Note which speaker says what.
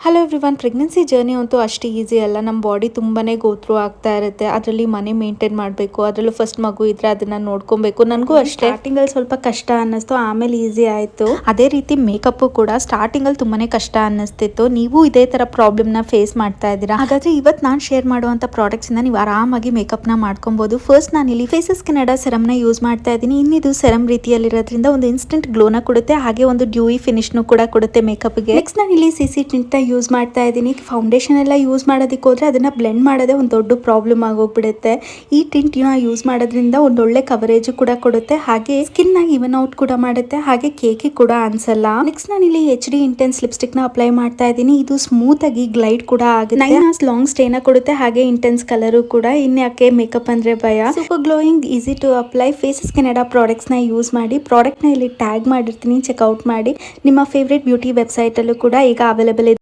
Speaker 1: Hello everyone, pregnancy journey ಅಂತೂ ಅಷ್ಟು easy ಅಲ್ಲ. ನಮ್ಮ ಬಾಡಿ ತುಂಬಾ ಗೋತ್ರೂ ಆಗ್ತಾ ಇರುತ್ತೆ. ಅದರಲ್ಲಿ ಮನೆ ಮೇಂಟೈನ್ ಮಾಡಬೇಕು, ಅದರಲ್ಲೂ ಫಸ್ಟ್ ಮಗು ಇದ್ರೆ ಅದನ್ನ ನೋಡ್ಕೊಬೇಕು. ನನಗೂ ಅಷ್ಟೇ ಸ್ಟಾರ್ಟಿಂಗಲ್ಲಿ ಸ್ವಲ್ಪ ಕಷ್ಟ ಅನ್ನಿಸ್ತು, ಆಮೇಲೆ ಈಸಿ ಆಯಿತು. ಅದೇ ರೀತಿ ಮೇಕಪ್ಪು ಕೂಡ ಸ್ಟಾರ್ಟಿಂಗಲ್ಲಿ ತುಂಬಾ ಕಷ್ಟ ಅನ್ನಿಸ್ತಿತ್ತು. ನೀವು ಇದೇ ಥರ ಪ್ರಾಬ್ಲಮ್ನ ಫೇಸ್ ಮಾಡ್ತಾ ಇದ್ದೀರಾ? ಹಾಗಾದರೆ ಇವತ್ತು ನಾನು ಶೇರ್ ಮಾಡುವಂಥ ಪ್ರಾಡಕ್ಟ್ಸಿಂದ ನೀವು ಆರಾಮಾಗಿ ಮೇಕಪ್ನ ಮಾಡ್ಕೊಬೋದು. ಫಸ್ಟ್ ನಾನು ಇಲ್ಲಿ ಫೇಸಸ್ ಕೆನಡಾ ಸೆರಮ್ನ ಯೂಸ್ ಮಾಡ್ತಾ ಇದ್ದೀನಿ. ಇನ್ನಿದು ಸೆರಮ್ ರೀತಿಯಲ್ಲಿರೋದ್ರಿಂದ ಒಂದು ಇನ್ಸ್ಟೆಂಟ್ ಗ್ಲೋನ ಕೊಡುತ್ತೆ, ಹಾಗೆ ಒಂದು ಡ್ಯೂಯಿ ಫಿನಿಶ್ನು ಕೂಡ ಕೊಡುತ್ತೆ ಮೇಕಪ್ಗೆ. ನೆಕ್ಸ್ಟ್ ನಾನು ಇಲ್ಲಿ CC ಟಿಂಟ್ನ ಯೂಸ್ ಮಾಡ್ತಾ ಇದ್ದೀನಿ. ಫೌಂಡೇಶನ್ ಎಲ್ಲ ಯೂಸ್ ಮಾಡೋದಕ್ಕೆ ಹೋದ್ರೆ ಅದನ್ನ ಬ್ಲೆಂಡ್ ಮಾಡೋದೇ ಒಂದು ದೊಡ್ಡ ಪ್ರಾಬ್ಲಮ್ ಆಗೋಗ್ಬಿಡುತ್ತೆ. ಈ ಟಿಂಟ್ ಯೂಸ್ ಮಾಡೋದ್ರಿಂದ ಒಂದು ಒಳ್ಳೆ ಕವರೇಜ್ ಕೂಡ ಕೊಡುತ್ತೆ, ಹಾಗೆ ಸ್ಕಿನ್ ನ ಇವನ್ ಔಟ್ ಕೂಡ ಮಾಡುತ್ತೆ, ಹಾಗೆ ಕೇಕಿ ಕೂಡ ಅನ್ಸಲ್ಲ. ನೆಕ್ಸ್ಟ್ ನಾನು ಇಲ್ಲಿ HD ಇಂಟೆನ್ಸ್ ಲಿಪ್ಸ್ಟಿಕ್ ನ ಅಪ್ಲೈ ಮಾಡ್ತಾ ಇದ್ದೀನಿ. ಇದು ಸ್ಮೂತ್ ಆಗಿ ಗ್ಲೈಡ್ ಕೂಡ ಆಗುತ್ತೆ, 9 hours ಲಾಂಗ್ ಸ್ಟೇನ ಕೊಡುತ್ತೆ, ಹಾಗೆ ಇಂಟೆನ್ಸ್ ಕಲರ್ ಕೂಡ. ಇನ್ಯಾಕೆ ಮೇಕಪ್ ಅಂದ್ರೆ ಭಯ. Super glowing, easy to apply Faces Canada products ನ ಯೂಸ್ ಮಾಡಿ. ಪ್ರಾಡಕ್ಟ್ ನ ಇಲ್ಲಿ ಟ್ಯಾಗ್ ಮಾಡಿರ್ತೀನಿ, ಚೆಕ್ಔಟ್ ಮಾಡಿ. ನಿಮ್ಮ ಫೇವ್ರೇಟ್ ಬ್ಯೂಟಿ ವೆಬ್ಸೈಟ್ ಅಲ್ಲೂ ಕೂಡ ಈಗ ಅವೈಲೇಬಲ್ ಇದೆ.